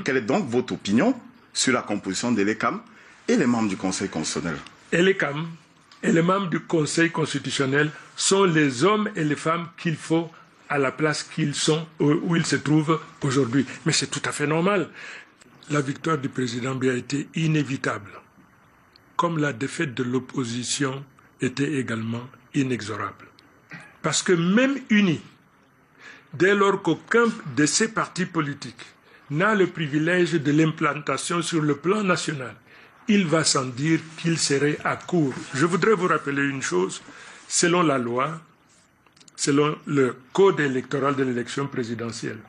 Quelle est donc votre opinion sur la composition de l'ECAM et les membres du Conseil constitutionnel? Et l'ECAM et les membres du Conseil constitutionnel sont les hommes et les femmes qu'il faut à la place qu'ils sont, où ils se trouvent aujourd'hui. Mais c'est tout à fait normal. La victoire du président Biya a été inévitable, comme la défaite de l'opposition était également inexorable. Parce que même unis, dès lors qu'aucun de ces partis politiques n'a le privilège de l'implantation sur le plan national, il va sans dire qu'il serait à court. Je voudrais vous rappeler une chose. Selon la loi, selon le code électoral de l'élection présidentielle,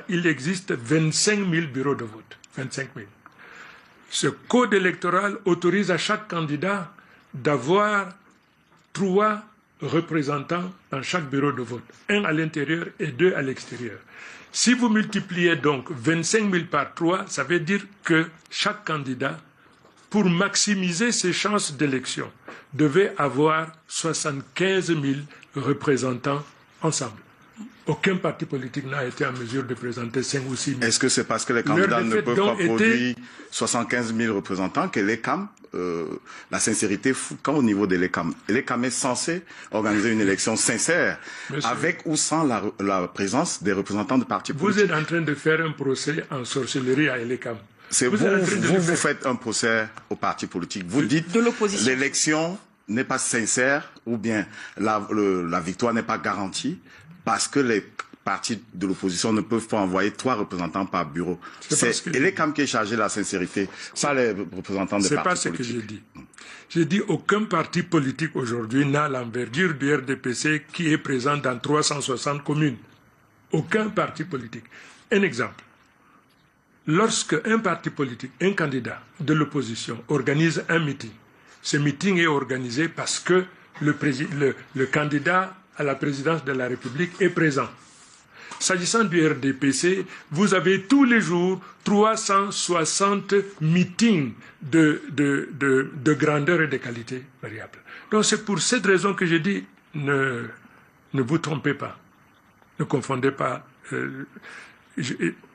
il existe 25 000 bureaux de vote. 25 000. Ce code électoral autorise à chaque candidat d'avoir 3 représentants dans chaque bureau de vote, 1 à l'intérieur et 2 à l'extérieur. Si vous multipliez donc 25 000 par 3, ça veut dire que chaque candidat, pour maximiser ses chances d'élection, devait avoir 75 000 représentants ensemble. Aucun parti politique n'a été en mesure de présenter 5 ou 6 000. Est-ce que c'est parce que les candidats ne peuvent pas produire 75 000 représentants que l'ECAM, la sincérité fout quand au niveau de l'ECAM? L'ECAM est censé organiser une élection sincère, avec ou sans la présence des représentants de partis politiques. Vous êtes en train de faire un procès en sorcellerie à l'ECAM. Vous faites un procès aux partis politiques. Vous dites que l'élection n'est pas sincère ou bien la victoire n'est pas garantie parce que les partis de l'opposition ne peuvent pas envoyer 3 représentants par bureau. C'est l'ECAM qui est chargé de la sincérité, pas les représentants des partis politiques. C'est pas ce que j'ai dit. J'ai dit aucun parti politique aujourd'hui n'a l'envergure du RDPC qui est présent dans 360 communes. Aucun parti politique. Un exemple. Lorsque un parti politique, un candidat de l'opposition organise un meeting, ce meeting est organisé parce que le candidat à la présidence de la République est présent. S'agissant du RDPC, vous avez tous les jours 360 meetings de grandeur et de qualité variable. Donc c'est pour cette raison que je dis, ne vous trompez pas, ne confondez pas.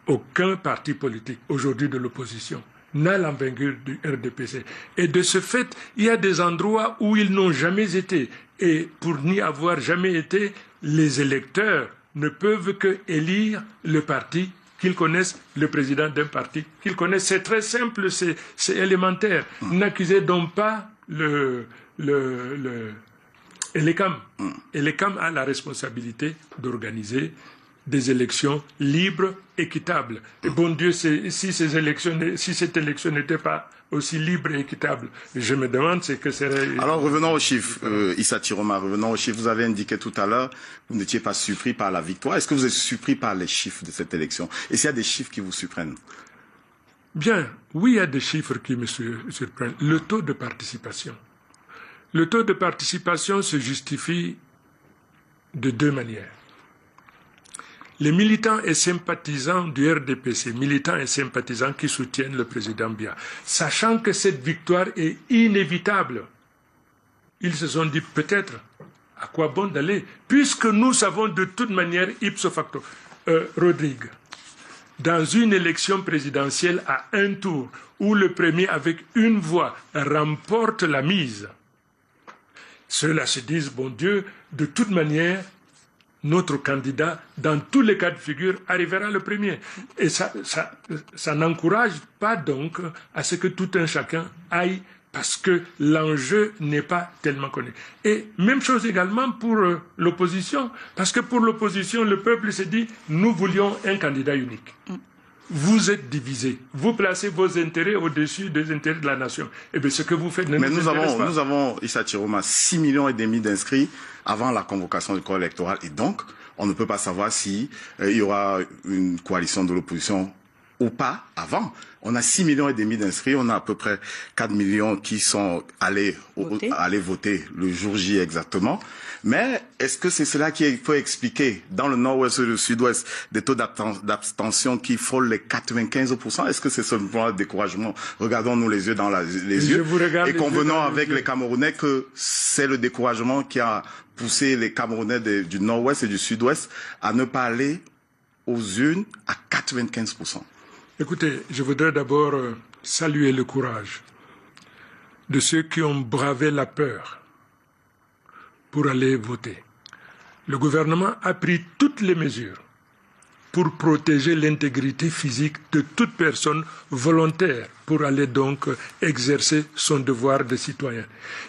Aucun parti politique aujourd'hui de l'opposition n'a l'envergure du RDPC. Et de ce fait, il y a des endroits où ils n'ont jamais été. Et pour n'y avoir jamais été, les électeurs ne peuvent que élire le parti qu'ils connaissent, le président d'un parti qu'ils connaissent. C'est très simple, c'est élémentaire. N'accusez donc pas l'ECAM. Et l'ECAM a la responsabilité d'organiser des élections libres, équitables. Et bon Dieu, si cette élection n'était pas aussi libre et équitable, je me demande ce que serait... Alors revenons aux chiffres, Issa Chiroma, revenons aux chiffres. Vous avez indiqué tout à l'heure, vous n'étiez pas surpris par la victoire. Est-ce que vous êtes surpris par les chiffres de cette élection? Et s'il y a des chiffres qui vous surprennent? Bien, oui, il y a des chiffres qui me surprennent. Le taux de participation. Le taux de participation se justifie de 2 manières. Les militants et sympathisants du RDPC, militants et sympathisants qui soutiennent le président Biya, sachant que cette victoire est inévitable, ils se sont dit peut-être à quoi bon d'aller, puisque nous savons de toute manière ipso facto. Rodrigue, dans une élection présidentielle à un tour, où le premier avec 1 voix remporte la mise, ceux-là se disent, bon Dieu, de toute manière, notre candidat, dans tous les cas de figure, arrivera le premier. Et ça n'encourage pas donc à ce que tout un chacun aille, parce que l'enjeu n'est pas tellement connu. Et même chose également pour l'opposition, parce que pour l'opposition, le peuple se dit, nous voulions un candidat unique. Vous êtes divisés. Vous placez vos intérêts au-dessus des intérêts de la nation. Eh bien, ce que vous faites ne nous intéresse pas. Nous avons, Issa Chiroma, 6,5 millions d'inscrits avant la convocation du corps électoral. Et donc, on ne peut pas savoir si il y aura une coalition de l'opposition ou pas avant. On a 6,5 millions d'inscrits. On a à peu près 4 millions qui sont allés voter le jour J exactement. Mais est-ce que c'est cela qu'il faut expliquer dans le nord-ouest et le sud-ouest des taux d'abstention qui frôlent les 95%? Est-ce que c'est simplement le découragement? Regardons-nous les yeux dans les yeux et convenons avec les Camerounais que c'est le découragement qui a poussé les Camerounais du nord-ouest et du sud-ouest à ne pas aller aux urnes à 95%. Écoutez, je voudrais d'abord saluer le courage de ceux qui ont bravé la peur pour aller voter. Le gouvernement a pris toutes les mesures pour protéger l'intégrité physique de toute personne volontaire pour aller donc exercer son devoir de citoyen.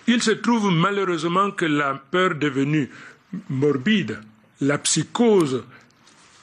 Il se trouve malheureusement que la peur devenue morbide, la psychose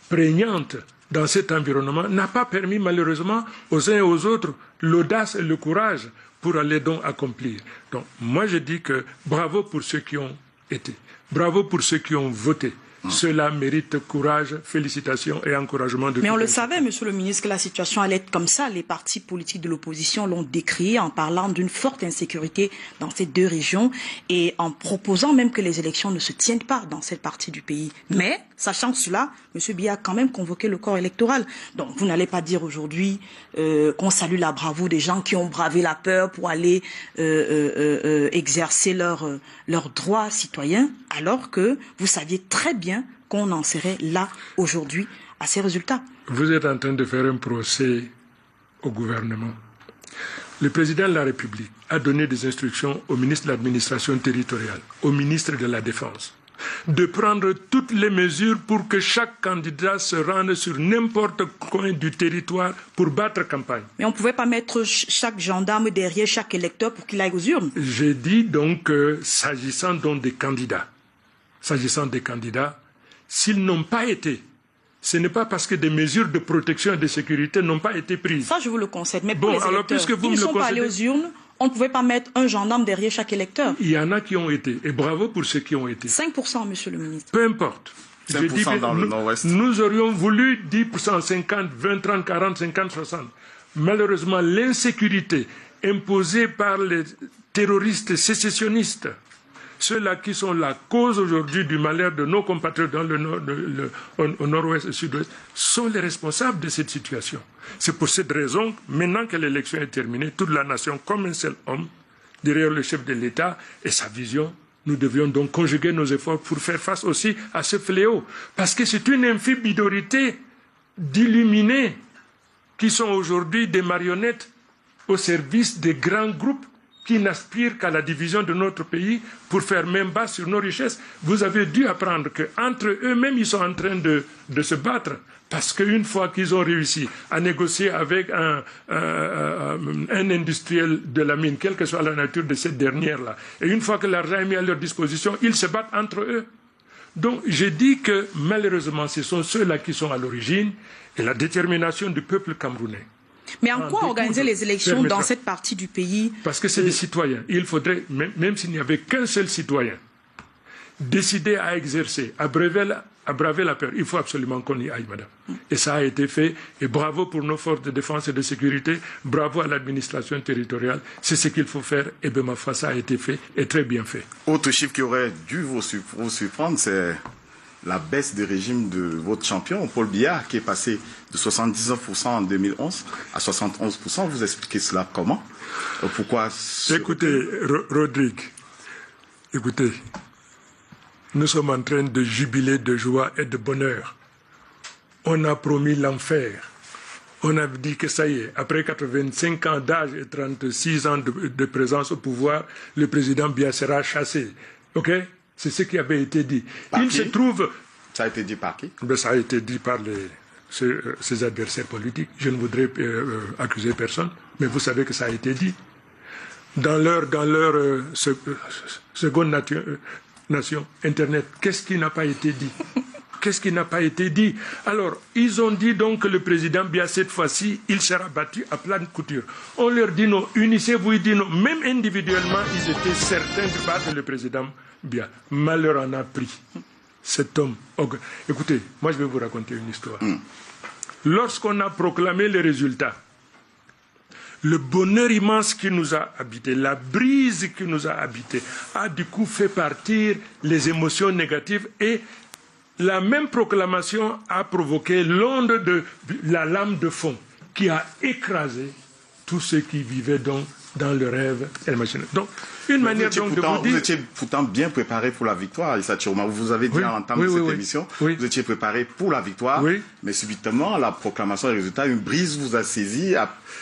prégnante dans cet environnement n'a pas permis malheureusement aux uns et aux autres l'audace et le courage pour aller donc accomplir. Donc moi je dis que bravo pour ceux qui ont été, bravo pour ceux qui ont voté. Cela mérite courage, félicitations et encouragement de Mais on le savait, monsieur le ministre, que la situation allait être comme ça. Les partis politiques de l'opposition l'ont décrié en parlant d'une forte insécurité dans ces deux régions et en proposant même que les élections ne se tiennent pas dans cette partie du pays. Mais, sachant cela, monsieur Biya a quand même convoqué le corps électoral. Donc, vous n'allez pas dire aujourd'hui qu'on salue la bravoure des gens qui ont bravé la peur pour aller exercer leurs droits citoyens, alors que vous saviez très bien qu'on en serait là aujourd'hui à ces résultats. Vous êtes en train de faire un procès au gouvernement. Le président de la République a donné des instructions au ministre de l'Administration territoriale, au ministre de la Défense, de prendre toutes les mesures pour que chaque candidat se rende sur n'importe quel coin du territoire pour battre campagne. Mais on ne pouvait pas mettre chaque gendarme derrière chaque électeur pour qu'il aille aux urnes. J'ai dit donc que s'agissant donc des candidats, s'ils n'ont pas été, ce n'est pas parce que des mesures de protection et de sécurité n'ont pas été prises. Ça, je vous le concède. Mais pour les électeurs, puisque vous ils ne sont pas allés aux urnes, on ne pouvait pas mettre un gendarme derrière chaque électeur. Il y en a qui ont été, et bravo pour ceux qui ont été. 5%, monsieur le ministre. Peu importe. 5% dans le Nord-Ouest. Nous aurions voulu 10%, 50, 20, 30, 40, 50, 60. Malheureusement, l'insécurité imposée par les terroristes sécessionnistes, ceux-là qui sont la cause aujourd'hui du malheur de nos compatriotes dans au nord-ouest et sud-ouest, sont les responsables de cette situation. C'est pour cette raison, maintenant que l'élection est terminée, toute la nation, comme un seul homme, derrière le chef de l'État et sa vision, nous devions donc conjuguer nos efforts pour faire face aussi à ce fléau. Parce que c'est une infime minorité d'illuminés qui sont aujourd'hui des marionnettes au service des grands groupes qui n'aspirent qu'à la division de notre pays pour faire main basse sur nos richesses. Vous avez dû apprendre qu'entre eux-mêmes, ils sont en train de se battre. Parce qu'une fois qu'ils ont réussi à négocier avec un industriel de la mine, quelle que soit la nature de cette dernière-là, et une fois que l'argent est mis à leur disposition, ils se battent entre eux. Donc j'ai dit que malheureusement, ce sont ceux-là qui sont à l'origine et la détermination du peuple camerounais. Mais en quoi organiser les élections dans cette partie du pays? Parce que c'est des citoyens. Il faudrait, même s'il n'y avait qu'un seul citoyen, décider à exercer, à braver la peur. Il faut absolument qu'on y aille, madame. Et ça a été fait. Et bravo pour nos forces de défense et de sécurité. Bravo à l'administration territoriale. C'est ce qu'il faut faire. Et bien, ma foi, ça a été fait et très bien fait. Autre chiffre qui aurait dû vous surprendre, c'est la baisse du régime de votre champion, Paul Biya, qui est passé de 79% en 2011 à 71%. Vous expliquez cela comment? Pourquoi? Écoutez, Rodrigue, écoutez, nous sommes en train de jubiler de joie et de bonheur. On a promis l'enfer. On a dit que ça y est, après 85 ans d'âge et 36 ans de présence au pouvoir, le président Biya sera chassé. OK? C'est ce qui avait été dit. Par Il qui? se trouve... Ça a été dit par qui? Ça a été dit par ses adversaires politiques. Je ne voudrais accuser personne, mais vous savez que ça a été dit. Dans leur seconde nation, Internet, qu'est-ce qui n'a pas été dit? Qu'est-ce qui n'a pas été dit? Alors, ils ont dit donc que le président Biya, cette fois-ci, il sera battu à pleine couture. On leur dit non, unissez-vous, ils disent non. Même individuellement, ils étaient certains de battre le président Biya. Malheur en a pris. Cet homme. Okay. Écoutez, moi je vais vous raconter une histoire. Lorsqu'on a proclamé les résultats, le bonheur immense qui nous a habité, la brise qui nous a habité, a du coup fait partir les émotions négatives et la même proclamation a provoqué l'onde de la lame de fond qui a écrasé tous ceux qui vivaient donc dans le rêve et l'imaginaire. Donc, une manière donc de vous dire... Vous étiez pourtant bien préparé pour la victoire, Issa Chiroma. Vous avez dit en entame de cette émission, vous étiez préparé pour la victoire, mais subitement, à la proclamation des résultats, une brise vous a saisi.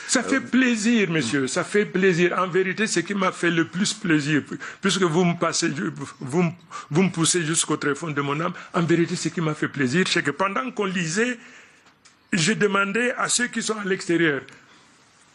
Ça fait plaisir, monsieur, ça fait plaisir. En vérité, ce qui m'a fait le plus plaisir, puisque vous me poussez jusqu'au tréfonds de mon âme, en vérité, ce qui m'a fait plaisir, c'est que pendant qu'on lisait, j'ai demandé à ceux qui sont à l'extérieur,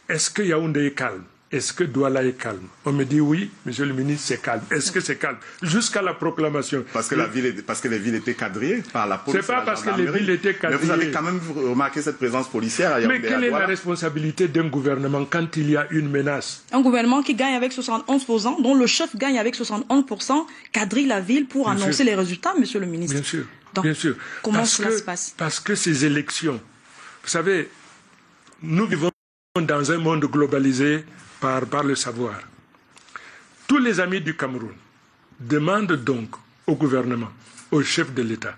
est-ce que Yaoundé est calme? Est-ce que Douala est calme? On me dit oui, monsieur le ministre, c'est calme. Est-ce que c'est calme? Jusqu'à la proclamation. Parce que les villes étaient quadrillées par la police. C'est pas parce que les villes étaient quadrillées. Mais vous avez quand même remarqué cette présence policière à Yaoundé. Mais quelle est la responsabilité d'un gouvernement quand il y a une menace? Un gouvernement qui gagne avec 71%, dont le chef gagne avec 71%, quadrille la ville pour annoncer les résultats, monsieur le ministre. Bien sûr. Donc, bien sûr. Comment cela se passe? Parce que ces élections, vous savez, nous vivons dans un monde globalisé par le savoir. Tous les amis du Cameroun demandent donc au gouvernement, au chef de l'État,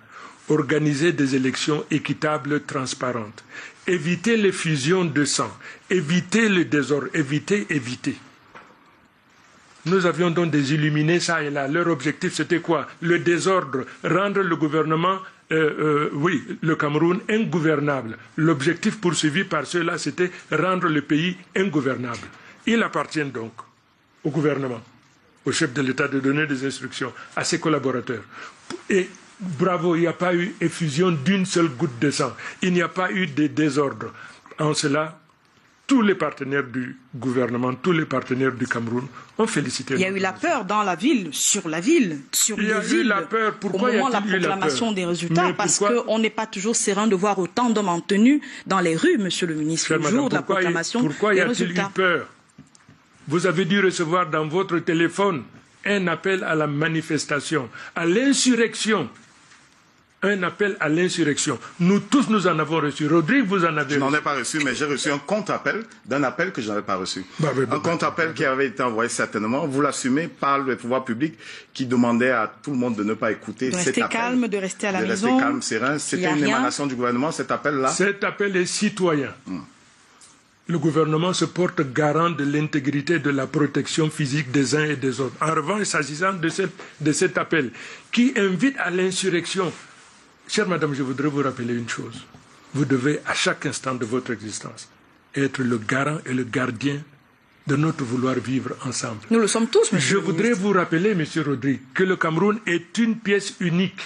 organiser des élections équitables, transparentes, éviter les fusions de sang, éviter le désordre, éviter. Nous avions donc des illuminés ça et là. Leur objectif, c'était quoi? Le désordre, rendre le gouvernement, le Cameroun ingouvernable. L'objectif poursuivi par ceux-là, c'était rendre le pays ingouvernable. Il appartient donc au gouvernement, au chef de l'État de donner des instructions à ses collaborateurs. Et bravo, il n'y a pas eu effusion d'une seule goutte de sang. Il n'y a pas eu de désordre. En cela, tous les partenaires du gouvernement, tous les partenaires du Cameroun ont félicité. Il y a eu la peur dans la ville, sur les villes. Il y a eu la peur. Pourquoi au moment de la proclamation des résultats, parce qu'on n'est pas toujours serein de voir autant d'hommes en tenue dans les rues, monsieur le ministre, le jour de la proclamation des résultats. Pourquoi y a-t-il eu peur? Vous avez dû recevoir dans votre téléphone un appel à la manifestation, à l'insurrection. Un appel à l'insurrection. Nous tous, nous en avons reçu. Rodrigue, vous en avez reçu. Je n'en ai pas reçu, mais j'ai reçu un contre-appel d'un appel que je n'avais pas reçu. Un contre-appel qui avait été envoyé certainement, vous l'assumez, par le pouvoir public qui demandait à tout le monde de ne pas écouter cet appel. De rester calme, de rester à la maison. De rester calme, serein. C'était une émanation du gouvernement, cet appel-là. Cet appel est citoyen. Le gouvernement se porte garant de l'intégrité et de la protection physique des uns et des autres. En revanche, s'agissant de cet appel qui invite à l'insurrection, chère madame, je voudrais vous rappeler une chose. Vous devez, à chaque instant de votre existence, être le garant et le gardien de notre vouloir vivre ensemble. Nous le sommes tous, monsieur. Je voudrais vous rappeler, monsieur Rodrigue, que le Cameroun est une pièce unique.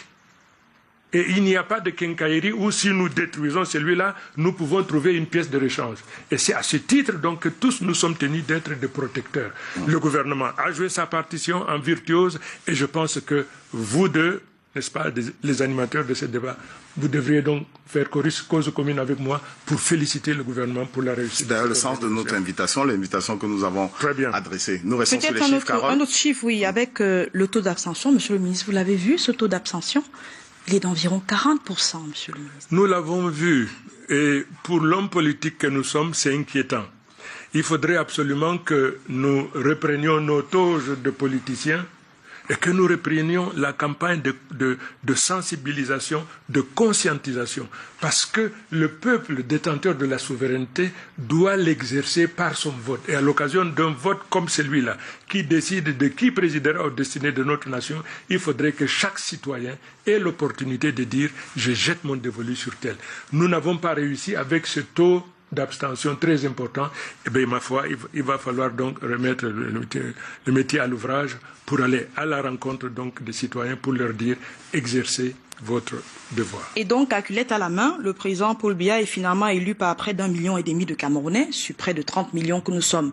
Et il n'y a pas de quincaillerie où si nous détruisons celui-là, nous pouvons trouver une pièce de rechange. Et c'est à ce titre donc que tous nous sommes tenus d'être des protecteurs. Le gouvernement a joué sa partition en virtuose et je pense que vous deux, n'est-ce pas, les animateurs de ce débat, vous devriez donc faire cause commune avec moi pour féliciter le gouvernement pour la réussite. D'ailleurs, le sens de notre invitation, l'invitation que nous avons adressée. Nous restons sur les chiffres, Carole. Un autre chiffre, oui, avec le taux d'abstention, monsieur le ministre, vous l'avez vu, ce taux d'abstention? Il est d'environ 40%, monsieur le ministre. Nous l'avons vu. Et pour l'homme politique que nous sommes, c'est inquiétant. Il faudrait absolument que nous reprenions nos toges de politiciens et que nous reprenions la campagne de sensibilisation, de conscientisation. Parce que le peuple détenteur de la souveraineté doit l'exercer par son vote. Et à l'occasion d'un vote comme celui-là, qui décide de qui présidera aux destinées de notre nation, il faudrait que chaque citoyen ait l'opportunité de dire « je jette mon dévolu sur tel ». Nous n'avons pas réussi avec ce taux d'abstention très important. Eh bien, ma foi, il va falloir donc remettre le métier à l'ouvrage pour aller à la rencontre donc des citoyens pour leur dire « exercez votre devoir ». Et donc, calculette à la main, le président Paul Biya est finalement élu par près d'1,5 million de Camerounais, sur près de 30 millions que nous sommes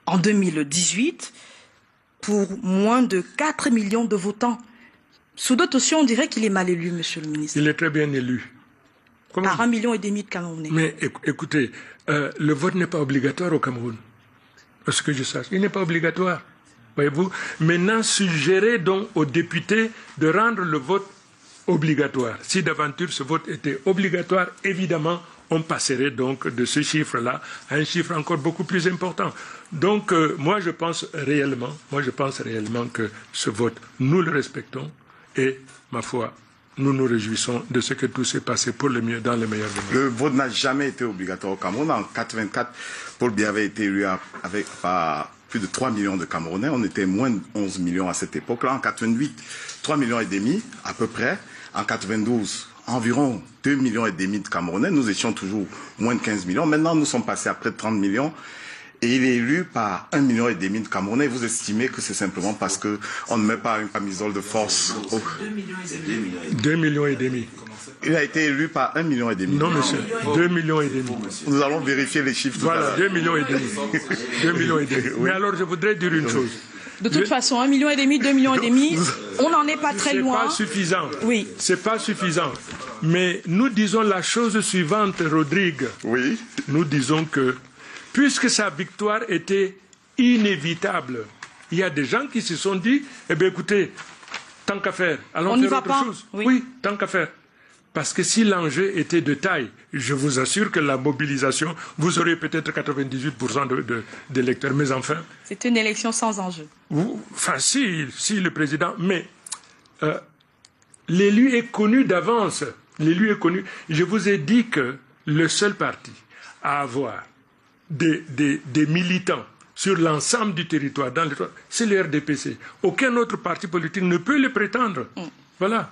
en 2018, pour moins de 4 millions de votants. Sous d'autres aussi, on dirait qu'il est mal élu, monsieur le ministre. Il est très bien élu. Comment? Par 1,5 million de Camerounais. Mais écoutez, le vote n'est pas obligatoire au Cameroun. À ce que je sache, il n'est pas obligatoire. Voyez-vous? Maintenant, suggérez donc aux députés de rendre le vote obligatoire. Si d'aventure ce vote était obligatoire, évidemment, on passerait donc de ce chiffre-là à un chiffre encore beaucoup plus important. Donc, moi, je pense réellement que ce vote, nous le respectons et, ma foi, nous nous réjouissons de ce que tout s'est passé pour le mieux, dans le meilleur des mondes. Le vote n'a jamais été obligatoire au Cameroun. En 1984, Paul Biya avait été élu par plus de 3 millions de Camerounais. On était moins de 11 millions à cette époque-là. En 88, 3 millions et demi à peu près. En 92, environ 2 millions et demi de Camerounais. Nous étions toujours moins de 15 millions. Maintenant, nous sommes passés à près de 30 millions. Et il est élu par 1 million et demi de Camerounais. Vous estimez que c'est simplement parce qu'on ne met pas une camisole de force. 2 millions et demi. Il a été élu par 1 million et demi. Non, monsieur. 2 millions et demi. Nous allons vérifier les chiffres. Voilà, 2 millions et demi. 2 millions et demi. Mais alors, je voudrais dire une chose. De toute façon, 1 million et demi, 2 millions et demi, on n'en est pas très loin. C'est pas suffisant. Oui. C'est pas suffisant. Mais nous disons la chose suivante, Rodrigue. Oui. Nous disons que, puisque sa victoire était inévitable, il y a des gens qui se sont dit, eh bien écoutez, tant qu'à faire, allons faire autre chose. Oui, tant qu'à faire. Parce que si l'enjeu était de taille, je vous assure que la mobilisation, vous aurez peut-être 98% d'électeurs, mais enfin... C'est une élection sans enjeu. Enfin, si le président... Mais l'élu est connu d'avance. L'élu est connu. Je vous ai dit que le seul parti à avoir des militants sur l'ensemble du territoire, c'est le RDPC. Aucun autre parti politique ne peut le prétendre. Voilà.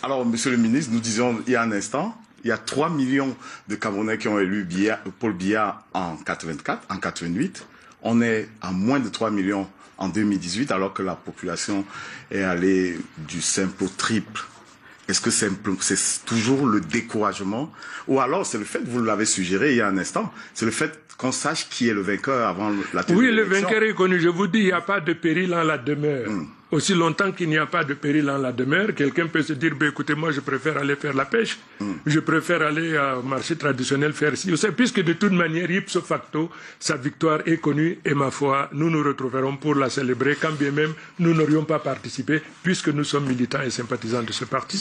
Alors, monsieur le ministre, nous disions il y a un instant, il y a 3 millions de Camerounais qui ont élu Paul Biya en 84, en 88. On est à moins de 3 millions en 2018, alors que la population est allée du simple au triple. Est-ce que c'est toujours le découragement? Ou alors c'est le fait, vous l'avez suggéré il y a un instant, c'est le fait qu'on sache qui est le vainqueur avant la tenue de l'élection. Oui, le vainqueur est connu. Je vous dis, il n'y a pas de péril en la demeure. Aussi longtemps qu'il n'y a pas de péril en la demeure, quelqu'un peut se dire, ben, écoutez, moi je préfère aller faire la pêche, je préfère aller au marché traditionnel faire ci. Puisque de toute manière, ipso facto, sa victoire est connue et ma foi, nous nous retrouverons pour la célébrer, quand bien même nous n'aurions pas participé, puisque nous sommes militants et sympathisants de ce parti.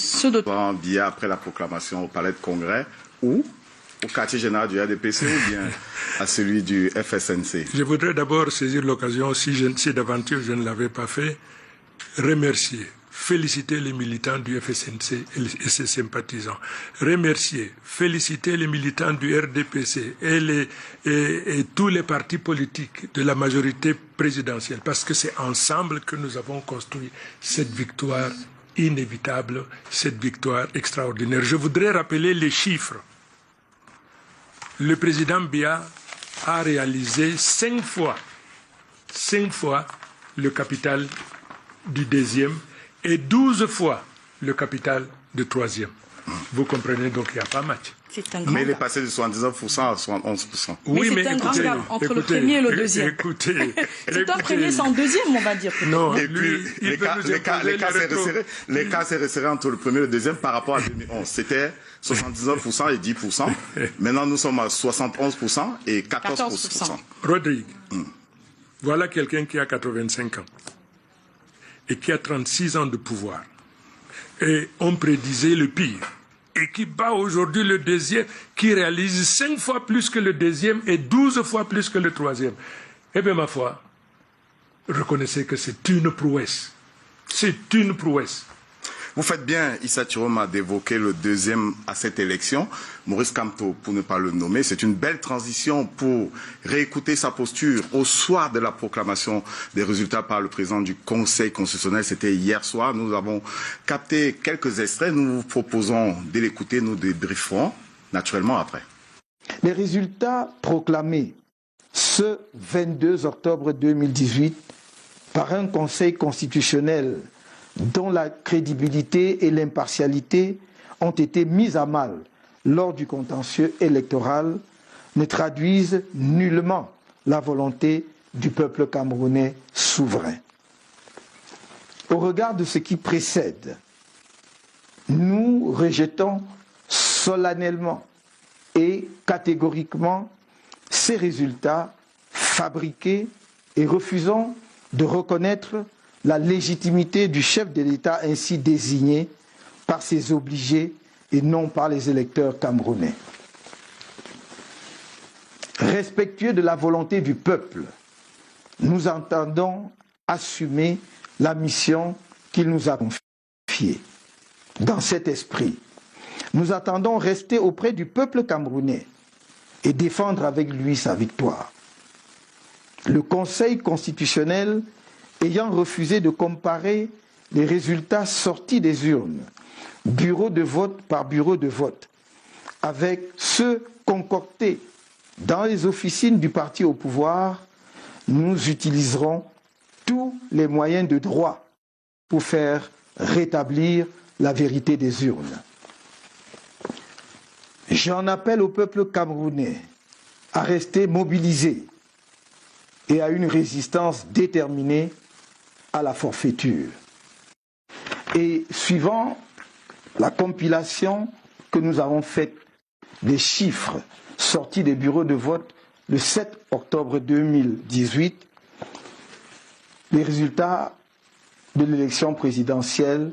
Biya après la proclamation au palais de congrès ou au quartier général du RDPC ou bien à celui du FSNC? Je voudrais d'abord saisir l'occasion, si d'aventure je ne l'avais pas fait, remercier, féliciter les militants du FSNC et ses sympathisants. Remercier, féliciter les militants du RDPC et tous les partis politiques de la majorité présidentielle, parce que c'est ensemble que nous avons construit cette victoire inévitable, cette victoire extraordinaire. Je voudrais rappeler les chiffres. Le président Biya a réalisé 5 fois le capital du deuxième et 12 fois le capital du troisième. Vous comprenez, donc il n'y a pas match. Mais il est passé de 79% à 71%. Oui, mais c'est un grand gap entre le premier et le deuxième. C'est un premier sans deuxième, on va dire. Non, et puis l'écart s'est resserré entre le premier et le deuxième par rapport à 2011. C'était 79% et 10%. Maintenant, nous sommes à 71% et 14%. Rodrigue, voilà quelqu'un qui a 85 ans et qui a 36 ans de pouvoir. Et on prédisait le pire. Et qui bat aujourd'hui le deuxième, qui réalise 5 fois plus que le deuxième et 12 fois plus que le troisième. Eh bien, ma foi, reconnaissez que c'est une prouesse. C'est une prouesse. Vous faites bien, Issa Chiroma, d'évoquer le deuxième à cette élection. Maurice Kamto, pour ne pas le nommer, c'est une belle transition pour réécouter sa posture au soir de la proclamation des résultats par le président du Conseil constitutionnel. C'était hier soir. Nous avons capté quelques extraits. Nous vous proposons de l'écouter. Nous débrieferons naturellement après. Les résultats proclamés ce 22 octobre 2018 par un Conseil constitutionnel dont la crédibilité et l'impartialité ont été mises à mal lors du contentieux électoral, ne traduisent nullement la volonté du peuple camerounais souverain. Au regard de ce qui précède, nous rejetons solennellement et catégoriquement ces résultats fabriqués et refusons de reconnaître la légitimité du chef de l'État ainsi désigné par ses obligés et non par les électeurs camerounais. Respectueux de la volonté du peuple, nous entendons assumer la mission qu'il nous a confiée. Dans cet esprit, nous attendons rester auprès du peuple camerounais et défendre avec lui sa victoire. le Conseil constitutionnel ayant refusé de comparer les résultats sortis des urnes, bureau de vote par bureau de vote, avec ceux concoctés dans les officines du parti au pouvoir, nous utiliserons tous les moyens de droit pour faire rétablir la vérité des urnes. J'en appelle au peuple camerounais à rester mobilisé et à une résistance déterminée à la forfaiture. Et suivant la compilation que nous avons faite des chiffres sortis des bureaux de vote le 7 octobre 2018, les résultats de l'élection présidentielle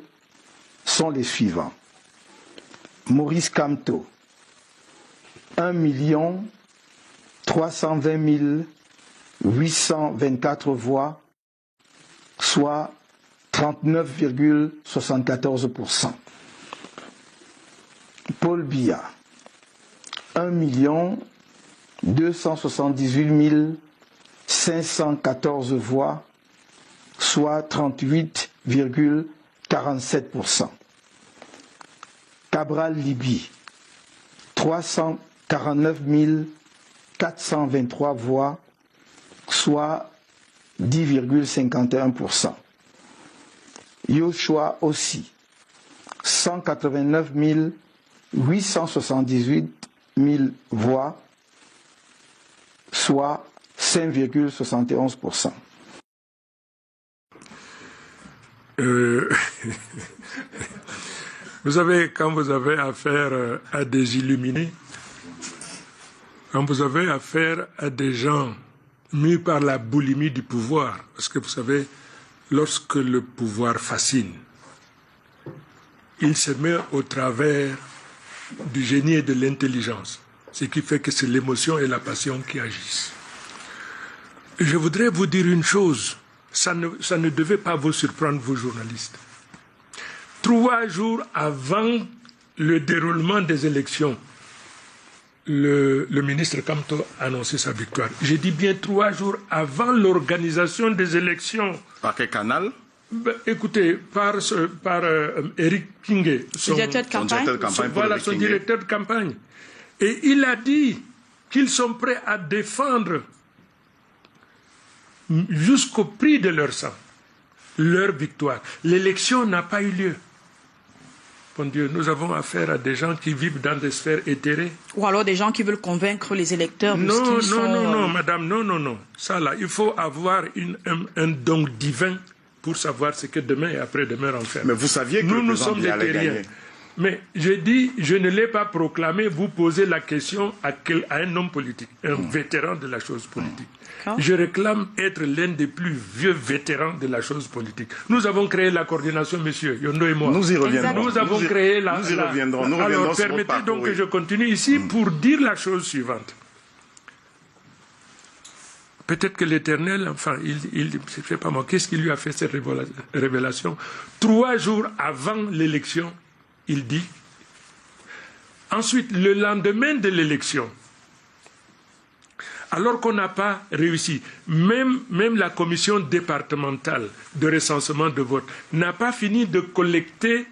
sont les suivants. Maurice Kamto, 1 320 824 voix, soit 39,74%. Paul Biya, 1 278 514 voix, soit 38,47%. Cabral Libi, 349 423 voix, soit 10,51%. Yoshua aussi, 189 878 voix, soit 5,71%. Vous savez, quand vous avez affaire à des illuminés, quand vous avez affaire à des gens mis par la boulimie du pouvoir, parce que vous savez, lorsque le pouvoir fascine, il se met au travers du génie et de l'intelligence, ce qui fait que c'est l'émotion et la passion qui agissent. Je voudrais vous dire une chose, ça ne devait pas vous surprendre, vous journalistes. 3 jours avant le déroulement des élections, le ministre Kamto a annoncé sa victoire. J'ai dit bien 3 jours avant l'organisation des élections. Par quel canal? Écoutez, par Eric Kingé, son directeur de campagne. Et il a dit qu'ils sont prêts à défendre jusqu'au prix de leur sang leur victoire. L'élection n'a pas eu lieu. Bon Dieu, nous avons affaire à des gens qui vivent dans des sphères éthérées. Ou alors des gens qui veulent convaincre les électeurs de non, ce qu'ils non, sont... Non, madame, non. Ça là, il faut avoir un don divin pour savoir ce que demain et après-demain renferme. Mais vous saviez que nous sommes des terriens. Mais je dis, je ne l'ai pas proclamé, vous posez la question à un homme politique, un vétéran de la chose politique. Je réclame être l'un des plus vieux vétérans de la chose politique. Nous avons créé la coordination, monsieur Yondo et moi. Nous y reviendrons. Nous avons créé la... Nous y reviendrons. Alors, permettez donc que je continue ici pour dire la chose suivante. Peut-être que l'Éternel, enfin, je ne sais pas moi, qu'est-ce qui lui a fait cette révélation? 3 jours avant l'élection, il dit. Ensuite, le lendemain de l'élection, alors qu'on n'a pas réussi, même la commission départementale de recensement de vote n'a pas fini de collecter,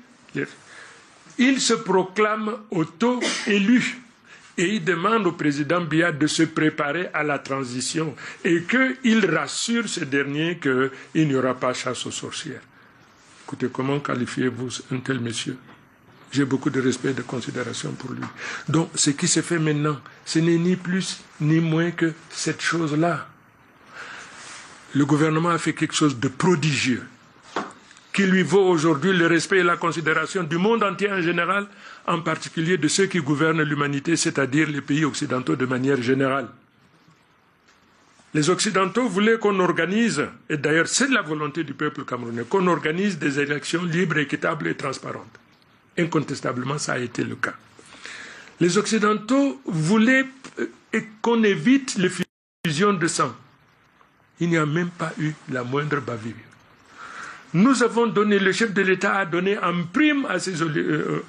il se proclame auto-élu. Et il demande au président Biya de se préparer à la transition et qu'il rassure ce dernier qu'il n'y aura pas chasse aux sorcières. Écoutez, comment qualifiez-vous un tel monsieur? J'ai beaucoup de respect et de considération pour lui. Donc, ce qui se fait maintenant, ce n'est ni plus ni moins que cette chose-là. Le gouvernement a fait quelque chose de prodigieux, qui lui vaut aujourd'hui le respect et la considération du monde entier en général, en particulier de ceux qui gouvernent l'humanité, c'est-à-dire les pays occidentaux de manière générale. Les Occidentaux voulaient qu'on organise, et d'ailleurs c'est la volonté du peuple camerounais, qu'on organise des élections libres, équitables et transparentes. Incontestablement, ça a été le cas. Les Occidentaux voulaient qu'on évite les fusions de sang. Il n'y a même pas eu la moindre bavure. Nous avons donné, le chef de l'État a donné en prime à ces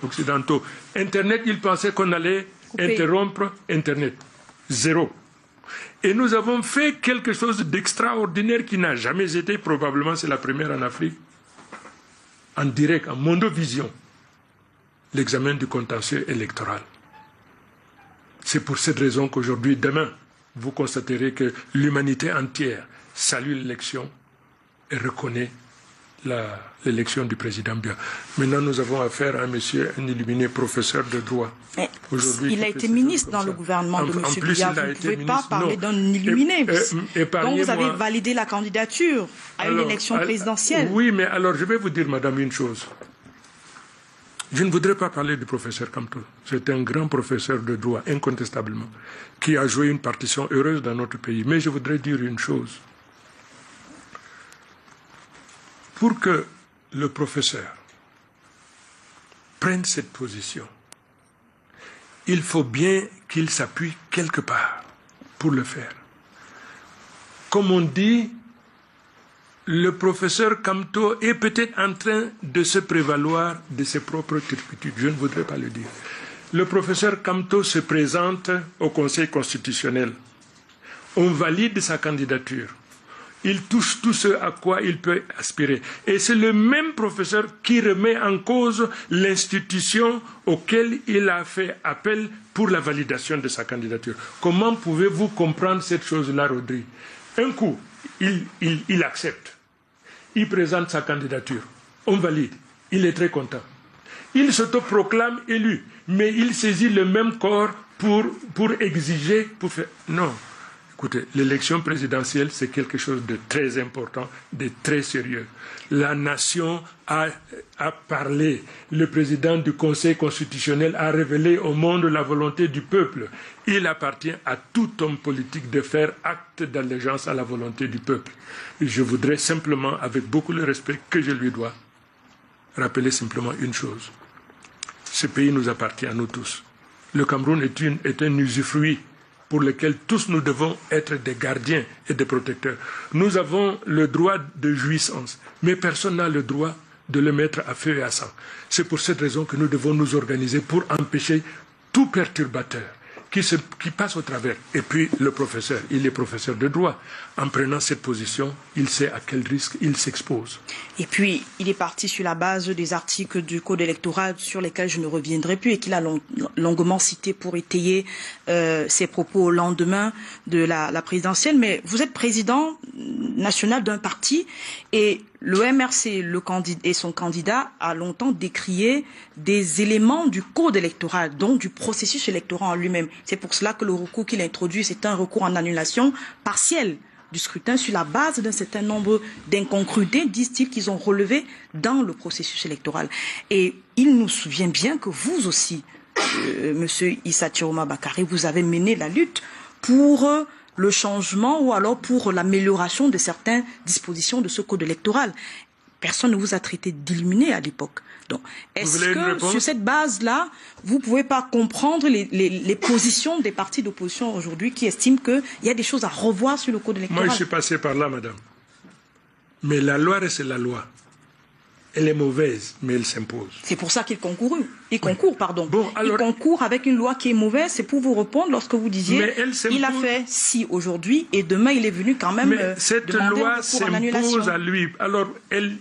Occidentaux. Internet, ils pensaient qu'on allait interrompre Internet. 0. Et nous avons fait quelque chose d'extraordinaire qui n'a jamais été, probablement c'est la première en Afrique, en direct, en mondovision, l'examen du contentieux électoral. C'est pour cette raison qu'aujourd'hui, demain, vous constaterez que l'humanité entière salue l'élection et reconnaît l'élection du président Biya. Maintenant, nous avons affaire à un monsieur, un illuminé professeur de droit. Il a été ministre dans le gouvernement de M. Biya. Vous ne pouvez pas parler d'un illuminé. Donc vous avez validé la candidature à une élection présidentielle. Oui, mais alors je vais vous dire, madame, une chose. Je ne voudrais pas parler du professeur Kamto. C'est un grand professeur de droit, incontestablement, qui a joué une partition heureuse dans notre pays. Mais je voudrais dire une chose. Pour que le professeur prenne cette position, il faut bien qu'il s'appuie quelque part pour le faire. Comme on dit, le professeur Kamto est peut-être en train de se prévaloir de ses propres turpitudes. Je ne voudrais pas le dire. Le professeur Kamto se présente au Conseil constitutionnel. On valide sa candidature. Il touche tout ce à quoi il peut aspirer. Et c'est le même professeur qui remet en cause l'institution auquel il a fait appel pour la validation de sa candidature. Comment pouvez-vous comprendre cette chose-là, Rodri? Un coup, il accepte. Il présente sa candidature. On valide. Il est très content. Il s'autoproclame élu. Mais il saisit le même corps pour exiger, pour faire... Non. Écoutez, l'élection présidentielle, c'est quelque chose de très important, de très sérieux. La nation a parlé. Le président du Conseil constitutionnel a révélé au monde la volonté du peuple. Il appartient à tout homme politique de faire acte d'allégeance à la volonté du peuple. Et je voudrais simplement, avec beaucoup de respect que je lui dois, rappeler simplement une chose. Ce pays nous appartient à nous tous. Le Cameroun est un usufruit pour lequel tous nous devons être des gardiens et des protecteurs. Nous avons le droit de jouissance, mais personne n'a le droit de le mettre à feu et à sang. C'est pour cette raison que nous devons nous organiser pour empêcher tout perturbateur qui passe au travers. Et puis le professeur, il est professeur de droit. En prenant cette position, il sait à quel risque il s'expose. Et puis, il est parti sur la base des articles du Code électoral sur lesquels je ne reviendrai plus et qu'il a longuement cité pour étayer ses propos au lendemain de la présidentielle. Mais vous êtes président national d'un parti et le MRC et son candidat a longtemps décrié des éléments du code électoral, donc du processus électoral en lui-même. C'est pour cela que le recours qu'il a introduit, c'est un recours en annulation partielle du scrutin sur la base d'un certain nombre d'incongruités, disent-ils, qu'ils ont relevées dans le processus électoral. Et il nous souvient bien que vous aussi, Monsieur Issa Chiroma Bakary, vous avez mené la lutte pour le changement ou alors pour l'amélioration de certaines dispositions de ce code électoral. Personne ne vous a traité d'illuminé à l'époque. Donc, est-ce que sur cette base-là, vous ne pouvez pas comprendre les positions des partis d'opposition aujourd'hui qui estiment qu'il y a des choses à revoir sur le code électoral? Moi, je suis passé par là, madame. Mais la loi reste la loi. Elle est mauvaise, mais elle s'impose. C'est pour ça qu'il concourt. Il concourt, pardon. Bon, alors, il concourt avec une loi qui est mauvaise. C'est pour vous répondre lorsque vous disiez il a fait si aujourd'hui et demain il est venu quand même mais cette loi s'impose à lui. Alors,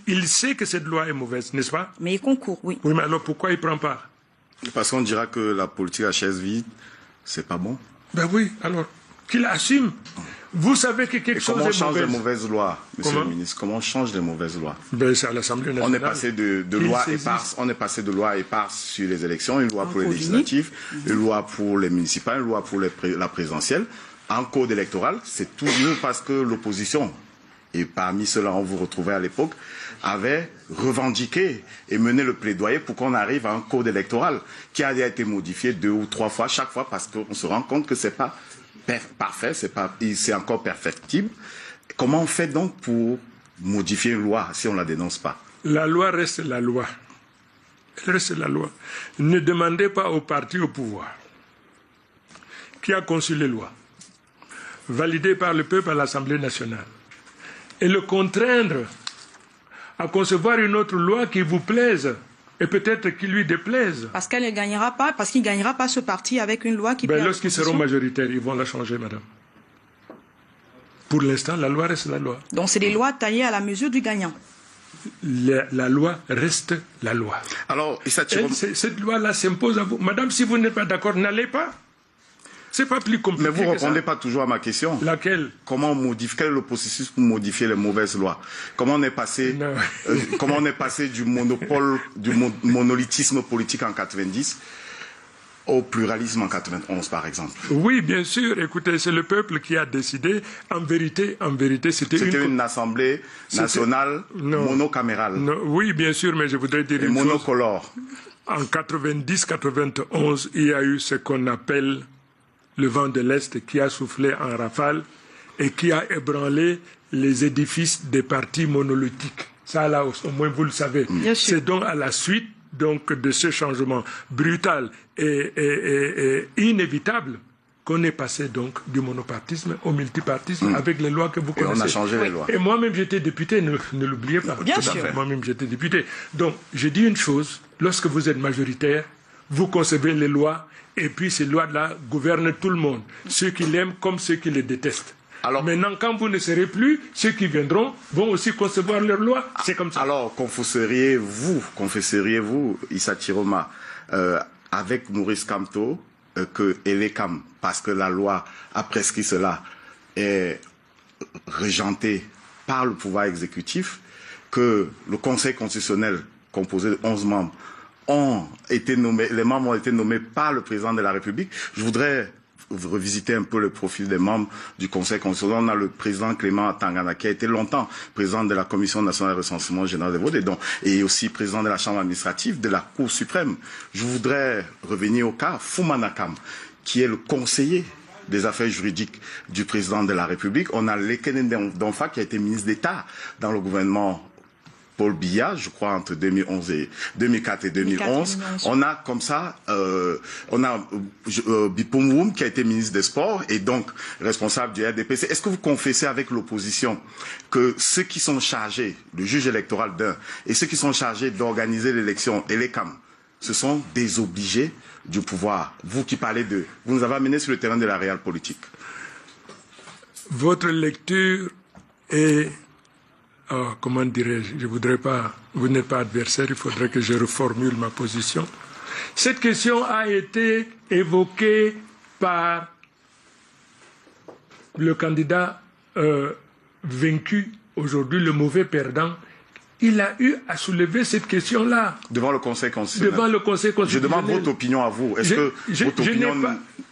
il sait que cette loi est mauvaise, n'est-ce pas? Mais il concourt, oui. Oui, mais alors pourquoi il ne prend pas? Parce qu'on dira que la politique à chaise vide, c'est pas bon. Ben oui, alors, qu'il assume. Vous savez que quelque chose est mauvais. Comment on change les mauvaises lois, monsieur le ministre? Comment on change les mauvaises lois? Ben, c'est à l'Assemblée nationale. On est passé de lois éparses, de loi éparse sur les élections, une loi pour les législatives, une loi pour les municipales, une loi pour la présidentielle. En code électoral, c'est toujours parce que l'opposition, et parmi ceux-là on vous retrouvait à l'époque, avait revendiqué et mené le plaidoyer pour qu'on arrive à un code électoral qui a été modifié 2 ou 3 fois, chaque fois parce qu'on se rend compte que c'est pas parfait, c'est encore perfectible. Comment on fait donc pour modifier une loi si on ne la dénonce pas? La loi reste la loi. Elle reste la loi. Ne demandez pas au parti au pouvoir qui a conçu les lois, validées par le peuple à l'Assemblée nationale, et le contraindre à concevoir une autre loi qui vous plaise et peut-être qui lui déplaise. Parce qu'elle ne gagnera pas, parce qu'il ne gagnera pas ce parti avec une loi qui... Lorsqu'ils seront majoritaires, ils vont la changer, madame. Pour l'instant, la loi reste la loi. Donc c'est des lois taillées à la mesure du gagnant. La loi reste la loi. Alors, cette loi-là s'impose à vous. Madame, si vous n'êtes pas d'accord, n'allez pas. C'est pas plus compliqué. Mais vous ne répondez pas toujours à ma question. Laquelle? Quel est le processus pour modifier les mauvaises lois? Comment on est passé, du monolithisme politique en 90 au pluralisme en 91, par exemple? Oui, bien sûr. Écoutez, c'est le peuple qui a décidé. En vérité, c'était une assemblée nationale monocamérale. Oui, bien sûr, mais je voudrais dire une monocolore. En 90-91, il y a eu ce qu'on appelle le vent de l'Est qui a soufflé en rafale et qui a ébranlé les édifices des partis monolithiques. Ça, là, au moins, vous le savez. C'est donc à la suite de ce changement brutal et inévitable qu'on est passé donc du monopartisme au multipartisme avec les lois que vous connaissez. Et on a changé les lois. Et moi-même, j'étais député, ne l'oubliez pas. Bien sûr. Moi-même, j'étais député. Donc, je dis une chose, lorsque vous êtes majoritaire, vous concevez les lois, et puis ces lois-là gouvernent tout le monde, ceux qui l'aiment comme ceux qui les détestent. Alors, maintenant, quand vous ne serez plus, ceux qui viendront vont aussi concevoir leurs lois. C'est comme ça. Alors, confesseriez-vous, Issa Chiroma, avec Maurice Kamto, que Elekam, parce que la loi a prescrit cela, est régentée par le pouvoir exécutif, que le Conseil constitutionnel, composé de 11 membres, les membres ont été nommés par le président de la République. Je voudrais revisiter un peu le profil des membres du Conseil constitutionnel. On a le président Clément Tangana, qui a été longtemps président de la Commission nationale de recensement général des votes et aussi président de la Chambre administrative de la Cour suprême. Je voudrais revenir au cas Foumanakam, qui est le conseiller des affaires juridiques du président de la République. On a Lekenen Donfa, qui a été ministre d'État dans le gouvernement Paul Biya, je crois, entre 2004 et 2011. On a comme ça, Bipoumoum, qui a été ministre des Sports et donc responsable du RDPC. Est-ce que vous confessez avec l'opposition que ceux qui sont chargés, le juge électoral d'un, et ceux qui sont chargés d'organiser l'élection et les CAM, ce sont des obligés du pouvoir? Vous qui parlez de... Vous nous avez amené sur le terrain de la réelle politique. Votre lecture est... comment dirais-je, je voudrais pas, vous n'êtes pas adversaire, il faudrait que je reformule ma position. Cette question a été évoquée par le candidat vaincu, aujourd'hui le mauvais perdant. Il a eu à soulever cette question-là. Devant le Conseil constitutionnel. Devant le Conseil constitutionnel. Je demande votre opinion à vous. Est-ce que votre opinion...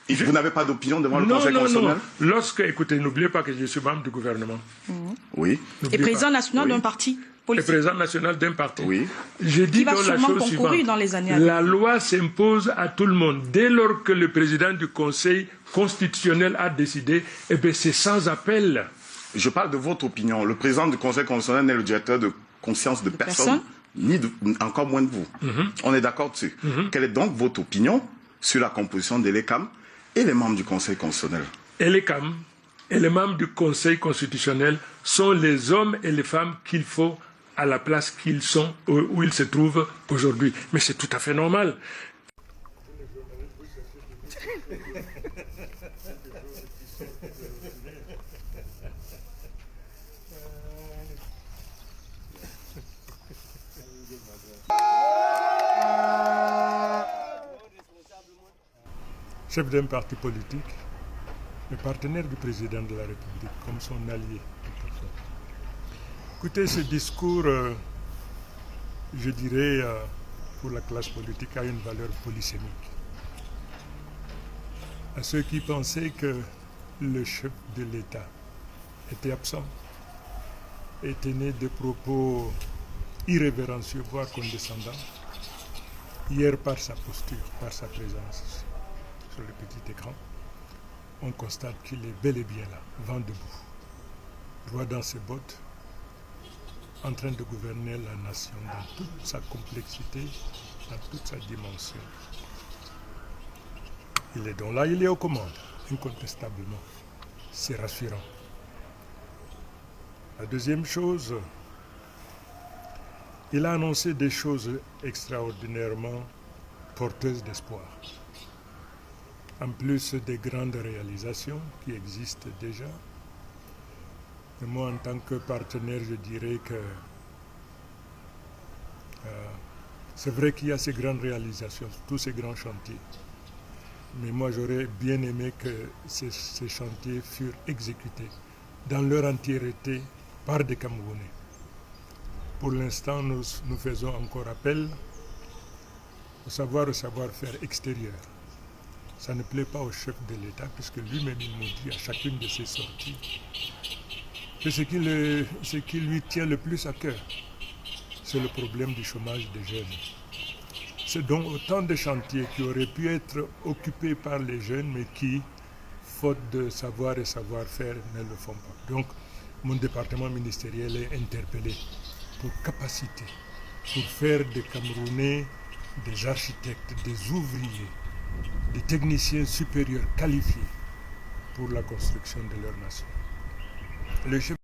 Vous n'avez pas d'opinion devant le Conseil constitutionnel? Non. Écoutez, n'oubliez pas que je suis membre du gouvernement. Oui. Et président national d'un parti politique. Et président national d'un parti. Oui. J'ai dit donc la chose suivante. Dans les années à venir. La loi s'impose à tout le monde. Dès lors que le président du Conseil constitutionnel a décidé, c'est sans appel. Je parle de votre opinion. Le président du Conseil constitutionnel n'est le directeur de conscience de personne, encore moins de vous. On est d'accord dessus. Quelle est donc votre opinion sur la composition de l'ECAM et les membres du Conseil constitutionnel? Et l'ECAM et les membres du Conseil constitutionnel sont les hommes et les femmes qu'il faut à la place qu'ils sont, où ils se trouvent aujourd'hui. Mais c'est tout à fait normal. Chef d'un parti politique, le partenaire du président de la République, comme son allié. Écoutez, ce discours, je dirais, pour la classe politique, a une valeur polysémique. À ceux qui pensaient que le chef de l'État était absent et tenait des propos irrévérencieux, voire condescendants, hier par sa posture, par sa présence sur le petit écran, on constate qu'il est bel et bien là, vent debout, droit dans ses bottes, en train de gouverner la nation dans toute sa complexité, dans toute sa dimension. Il est donc là, il est aux commandes, incontestablement. C'est rassurant. La deuxième chose, il a annoncé des choses extraordinairement porteuses d'espoir. En plus des grandes réalisations qui existent déjà, Et moi, en tant que partenaire, je dirais que c'est vrai qu'il y a ces grandes réalisations, tous ces grands chantiers. Mais moi, j'aurais bien aimé que ces chantiers furent exécutés dans leur entièreté par des Camerounais. Pour l'instant, nous faisons encore appel au savoir-faire extérieur. Ça ne plaît pas au chef de l'État, puisque lui-même il nous dit à chacune de ses sorties que ce qui lui tient le plus à cœur, c'est le problème du chômage des jeunes. C'est donc autant de chantiers qui auraient pu être occupés par les jeunes, mais qui, faute de savoir et savoir-faire, ne le font pas. Donc, mon département ministériel est interpellé pour capacité, pour faire des Camerounais des architectes, des ouvriers, des techniciens supérieurs qualifiés pour la construction de leur nation. Le chef